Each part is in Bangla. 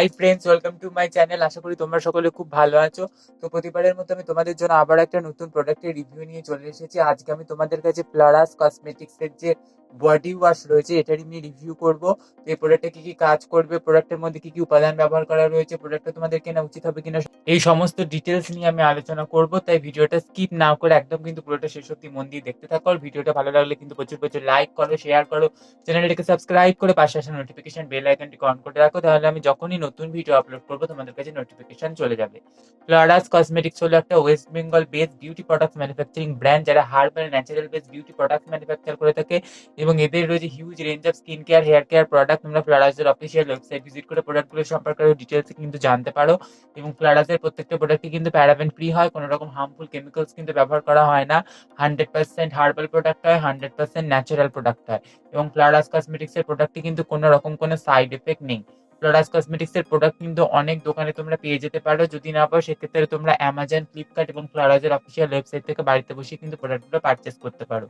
High friends, welcome to my channel. আশা করি তোমরা সকলে খুব ভালো আছো। তো প্রতিবারের মতো আমি তোমাদের জন্য আবার একটা নতুন প্রোডাক্টের রিভিউ নিয়ে চলে এসেছি। আজকে আমি তোমাদের কাছে ফ্লোরাস কসমেটিক্স এর যে বডি ওয়াশ রয়েছে এটারই আমি রিভিউ করব। এই প্রোডাক্টটা কি কি কাজ করবে, প্রোডাক্টের মধ্যে কি কি উপাদান ব্যবহার করা রয়েছে, প্রোডাক্টটা তোমাদের কেনা উচিত হবে কিনা, এই সমস্ত ডিটেলস নিয়ে আমি আলোচনা করব। তাই ভিডিওটা স্কিপ না করে একদম কিন্তু পুরোটা শেষ অবধি মন দিয়ে দেখতে থাকো। আর ভিডিওটা ভালো লাগলে কিন্তু প্রচুর প্রচুর লাইক করো, শেয়ার করো, চ্যানেলটাকে সাবস্ক্রাইব করে পাশে আসা নোটিফিকেশন বেল আইকনটিকে অন করে রাখো। তাহলে আমি যখনই নতুন ভিডিও আপলোড করবো তোমাদের কাছে নোটিফিকেশন চলে যাবে। ফ্লোরাস কসমেটিক্স হলো একটা West Bengal based beauty products manufacturing brand, যারা herbal natural based beauty products manufacture করে থাকে এবং এদের রয়েছে huge range of skin care, hair care product. তোমরা ফ্লোরাসের অফিসিয়াল ওয়েবসাইট ভিজিট করে প্রোডাক্টগুলো সম্পর্কে ডিটেলস কিন্তু জানতে পারো। এবং ফ্লোরাসের প্রত্যেকটা প্রোডাক্টই কিন্তু প্যারাবেন ফ্রি হয়, কোনো রকম হার্মফুল কেমিক্যালস কিন্তু ব্যবহার করা হয় না। 100% হার্বাল প্রোডাক্ট হয়, 100% ন্যাচারাল প্রোডাক্ট হয়। এবং ফ্লোরাস কসমেটিক্স এর প্রোডাক্টে কিন্তু কোনো রকম কোনো সাইড এফেক্ট নেই। ফ্লোরাস কসমেটিক্স এর প্রোডাক্ট কিন্তু অনেক দোকানে তোমরা পেয়ে যেতে পারো, যদি না পাও সেক্ষেত্রে তোমরা অ্যামাজন, ফ্লিপকার্ট এবং ফ্লোরাসের অফিসিয়াল ওয়েবসাইট থেকে বাড়িতে বসে কিন্তু প্রোডাক্টগুলো পারচেস করতে পারো।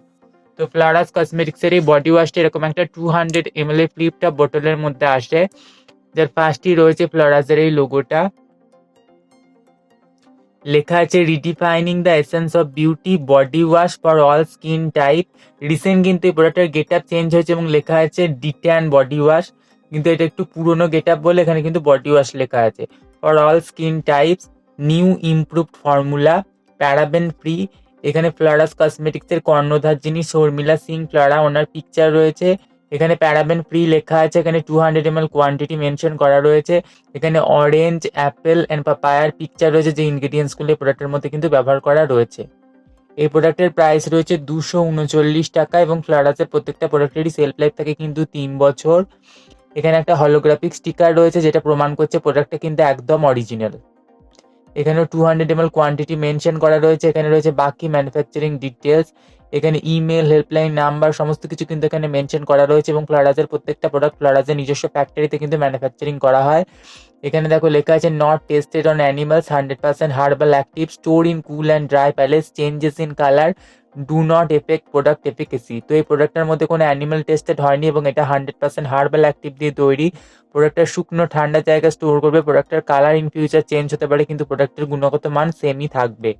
তো ফ্লোরাস কসমেটিক্স এর এই বডি ওয়াশটা এরকম একটা 200 ml এর ফ্লিপ টপ বোতলের মধ্যে আসে, যার ফার্স্টই রয়েছে ফ্লোরাসের এই লোগোটা। লেখা আছে রিডিফাইনিং the essence of beauty body wash for all skin type. Recent কিন্তু এই প্রোডাক্টের গেট আপ চেঞ্জ হয়েছে এবং লেখা আছে ডিট্যান বডি ওয়াশ, কিন্তু এটা একটু পুরনো গেট আপ বলে এখানে কিন্তু বডি ওয়াশ লেখা আছে। For all skin types, new improved formula, paraben free. এখানে ফ্লোরাস কসমেটিক্স এর কর্ণধার যিনি শর্মিলা সিং ফ্লোরা, ওনার পিকচার রয়েছে। এখানে প্যারাবেন ফ্রি লেখা আছে, এখানে 200 ml কোয়ান্টিটি মেনশন করা রয়েছে। এখানে অরেঞ্জ, অ্যাপেল এন্ড পাপায়ার পিকচার রয়েছে, যে ইনগ্রেডিয়েন্টস গুলো প্রোডাক্টের মধ্যে কিন্তু ব্যবহার করা রয়েছে। এই প্রোডাক্টের প্রাইস রয়েছে 239 টাকা এবং ফ্লোরাসের প্রত্যেকটা প্রোডাক্টেরই সেলফ লাইফ থাকে কিন্তু 3 বছর। এখানে একটা হলোগ্রাফিক স্টিকার রয়েছে যেটা প্রমাণ করছে প্রোডাক্টটা কিন্তু একদম অরিজিনাল। এখানেও 200 ml কোয়ান্টিটি মেনশন করা রয়েছে। এখানে রয়েছে বাকি ম্যানুফ্যাকচারিং ডিটেলস, এখানে ইমেল, হেল্পলাইন নাম্বার সমস্ত কিছু কিন্তু এখানে মেনশন করা রয়েছে। এবং ফ্লোরাসের প্রত্যেকটা প্রোডাক্ট ফ্লোরাসের নিজস্ব ফ্যাক্টরিতে কিন্তু ম্যানুফ্যাকচারিং করা হয়। এখানে দেখো লেখা আছে not tested on animals, 100% herbal active, store in cool and dry place, changes in colour, do not affect product efficacy. তো এই প্রোডাক্টের মধ্যে কোনো অ্যানিমাল টেস্টেড হয়নি এবং এটা 100% হার্বাল অ্যাক্টিভ দিয়ে তৈরি। প্রোডাক্টটা শুকনো ঠান্ডা জায়গায় স্টোর করবে। প্রোডাক্টের কালার ইন ফিউচার চেঞ্জ হতে পারে কিন্তু প্রোডাক্টের গুণগত মান সেমই থাকবে।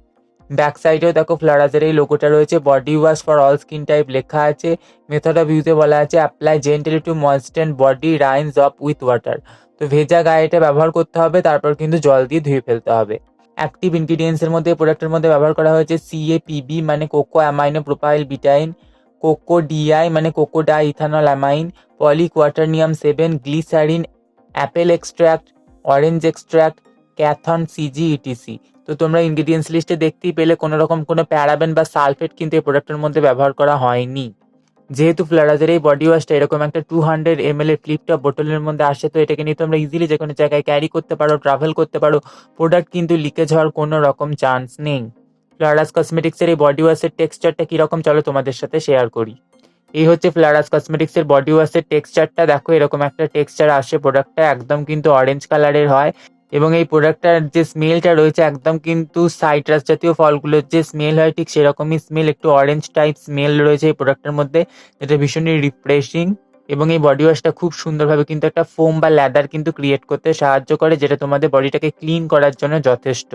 ব্যাক সাইডেও দেখো ফ্লোরাসের এই লোগোটা রয়েছে, body wash for all skin type লেখা আছে। মেথড অফ ইউজে বলা আছে apply gently to moistened body, rinse off with water. তো ভেজা গায়ে এটা ব্যবহার করতে হবে, তারপর কিন্তু জল দিয়ে ধুয়ে ফেলতে হবে। অ্যাক্টিভ ইনগ্রিডিয়েন্টস এর মধ্যে প্রোডাক্টের মধ্যে ব্যবহার করা হয়েছে CAPB মানে coco amino propyl betaine, coco DI মানে coco di ethanol amine, poly quaternium 7, glycerin, apple extract, orange extract, Kathon CG etc. তো তোমরা ইনগ্রিডিয়েন্টস লিস্টে দেখতেই পেলে কোনো রকম কোনো প্যারাবেন বা সালফেট কিন্তু এই প্রোডাক্টের মধ্যে ব্যবহার করা হয়নি। যেহেতু ফ্লোরাসের এই বডি ওয়াশটা এরকম একটা 200 ml এর ফ্লিপ টপ বোতলের মধ্যে আসে, তো এটাকে নিয়ে তোমরা ইজিলি যে কোনো জায়গায় ক্যারি করতে পারো, ট্রাভেল করতে পারো। প্রোডাক্ট কিন্তু লিকেজ হওয়ার কোনো রকম চান্স নেই। ফ্লোরাস কসমেটিক্সের এই বডি ওয়াশের টেক্সচারটা কিরকম চলো তোমাদের সাথে শেয়ার করি। এই হচ্ছে ফ্লোরাস কসমেটিক্সের বডি ওয়াশের টেক্সচারটা। দেখো এরকম একটা টেক্সচার আসে, প্রোডাক্টটা একদম কিন্তু অরেঞ্জ কালারের হয়। এবং এই প্রোডাক্টটার যে স্মেলটা রয়েছে একদম কিন্তু সাইট্রাস জাতীয় ফলগুলোর যে স্মেল হয় ঠিক সেরকমই স্মেল, একটু অরেঞ্জ টাইপ স্মেল রয়েছে এই প্রোডাক্টের মধ্যে, যেটা ভীষণই রিফ্রেশিং। এবং এই বডি ওয়াশটা খুব সুন্দরভাবে কিন্তু একটা ফোম বা ল্যাদার কিন্তু ক্রিয়েট করতে সাহায্য করে, যেটা তোমাদের বডিটাকে ক্লিন করার জন্য যথেষ্ট।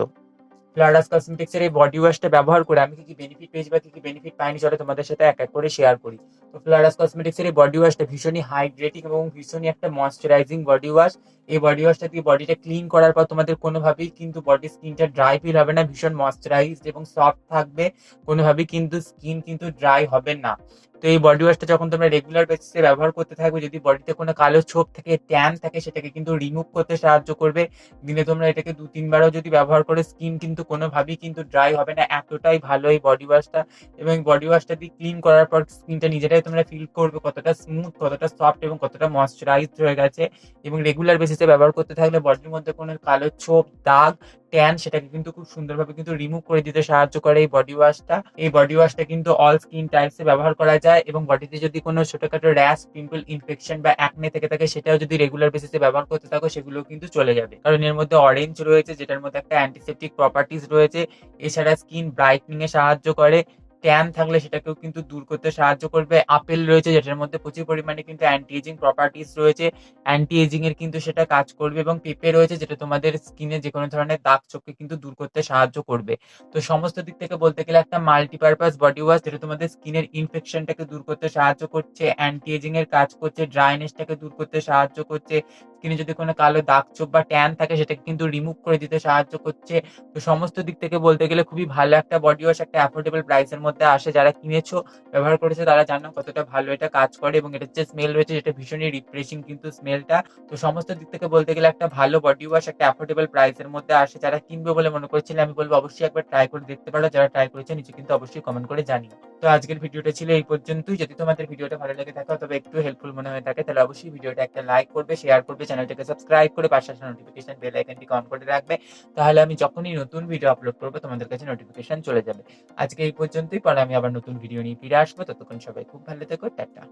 ফ্লোরাস কসমেটিক্স এর এই বডি ওয়াশটা ব্যবহার করে আমি কি কি বেনিফিট পেয়েছি বা কি কি বেনিফিট পাইনি চলো তোমাদের সাথে এক এক করে শেয়ার করি। তো ফ্লোরাস কসমেটিক্স এর এই বডি ওয়াশটা ভীষণই হাইড্রেটিং এবং ভীষণই একটা ময়শ্চারাইজিং বডি ওয়াশ। এই বডি ওয়াশটা দিয়ে বডিটা ক্লিন করার পর তোমাদের কোনোভাবেই কিন্তু বডি স্কিনটা ড্রাই ফিল হবে না, ভীষণ ময়শ্চারাইজড এবং সফট থাকবে, কোনোভাবেই কিন্তু স্কিন কিন্তু ড্রাই হবে না। তো এই বডি ওয়াশটা যখন তোমরা রেগুলার বেসিসে ব্যবহার করতে থাকবে, যদি বডিতে কোনো কালো ছোপ থাকে, ট্যান থাকে, সেটাকে কিন্তু রিমুভ করতে সাহায্য করবে। দিনে তোমরা এটাকে 2-3 বারও যদি ব্যবহার করে স্কিন কিন্তু কোনোভাবেই কিন্তু ড্রাই হবে না, এতটাই ভালো এই বডি ওয়াশটা। এবং বডি ওয়াশটা দিয়ে ক্লিন করার পর স্কিনটা নিজেরাই তোমরা ফিল করবে কতটা স্মুথ, কতটা সফট এবং কতটা ময়শ্চারাইজড হয়ে গেছে। এবং রেগুলার বেসিসে ব্যবহার করতে থাকলে বডির মধ্যে কোনো কালো ছোপ, দাগ, ট্যান সেটাকে কিন্তু খুব সুন্দরভাবে কিন্তু রিমুভ করে দিতে সাহায্য করে এই বডি ওয়াশটা। এই বডি ওয়াশটা কিন্তু অল স্কিন টাইপসে ব্যবহার করা যায় এবং বডিতে যদি কোনো ছোটখাটো র্যাশ, পিম্পল, ইনফেকশন বা অ্যাকনে থেকে থাকে সেটাও যদি রেগুলার বেসিসে ব্যবহার করতে থাকো সেগুলো কিন্তু চলে যাবে, কারণ এর মধ্যে অরেঞ্জ রয়েছে যেটার মধ্যে একটা অ্যান্টিসেপটিক প্রপার্টিজ রয়েছে। এছাড়া স্কিন ব্রাইটনিং এ সাহায্য করে, ট্যান থাকলে সেটাকেও কিন্তু দূর করতে সাহায্য করবে। আপেল রয়েছে যেটার মধ্যে প্রচুর পরিমাণে কিন্তু অ্যান্টি এজিং প্রপার্টিস রয়েছে, অ্যান্টি এজিং এর কিন্তু সেটা কাজ করবে। এবং পেঁপে রয়েছে যেটা তোমাদের স্কিনে যে কোনো ধরনের দাগ ছোপকে কিন্তু দূর করতে সাহায্য করবে। তো সমস্ত দিক থেকে বলতে গেলে একটা মাল্টিপারপাস বডি ওয়াশ যেটা তোমাদের স্কিনের ইনফেকশনটাকে দূর করতে সাহায্য করছে, অ্যান্টি এজিং এর কাজ করছে, ড্রাইনেসটাকে দূর করতে সাহায্য করছে, স্কিনে যদি কোনো কালো দাগ ছোপ বা ট্যান থাকে সেটাকে কিন্তু রিমুভ করে দিতে সাহায্য করছে। তো সমস্ত দিক থেকে বলতে গেলে খুবই ভালো একটা বডি ওয়াশ, একটা অ্যাফোর্ডেবল প্রাইসের মধ্যে আসে। যারা কিনেছো, ব্যবহার করেছে, তারা জানো কতটা ভালো এটা কাজ করে। এবং এটার যে স্মেল রয়েছে যেটা ভীষণই রিফ্রেশিং কিন্তু স্মেলটা। তো সমস্ত দিক থেকে বলতে গেলে একটা ভালো বডি ওয়াশ একটা অ্যাফোর্ডেবল প্রাইসের মধ্যে আসে। যারা কিনবে বলে মনে করছিলে, আমি বলবো অবশ্যই একবার ট্রাই করে দেখতে পারো। যারা ট্রাই করেছে নিচে কিন্তু অবশ্যই কমেন্ট করে জানিও। তো আজকের ভিডিওটা ছিল এই পর্যন্তই। যদি তোমাদের ভিডিওটা ভালো লেগে থাকে অথবা একটু হেল্পফুল মনে হয়ে থাকে, তাহলে অবশ্যই ভিডিওটা একটা লাইক করবে, শেয়ার করবে, চ্যানেলটাকে সাবস্ক্রাইব করে পাশে আসা নোটিফিকেশন বেল আইকনটি অন করে রাখবে। তাহলে আমি যখনই নতুন ভিডিও আপলোড করবো তোমাদের কাছে নোটিফিকেশন চলে যাবে। আজকে এই পর্যন্তই, পরে আমি আবার নতুন ভিডিও নিয়ে ফিরে আসবো। ততক্ষণ সবাই খুব ভালো থেকো, টাটা।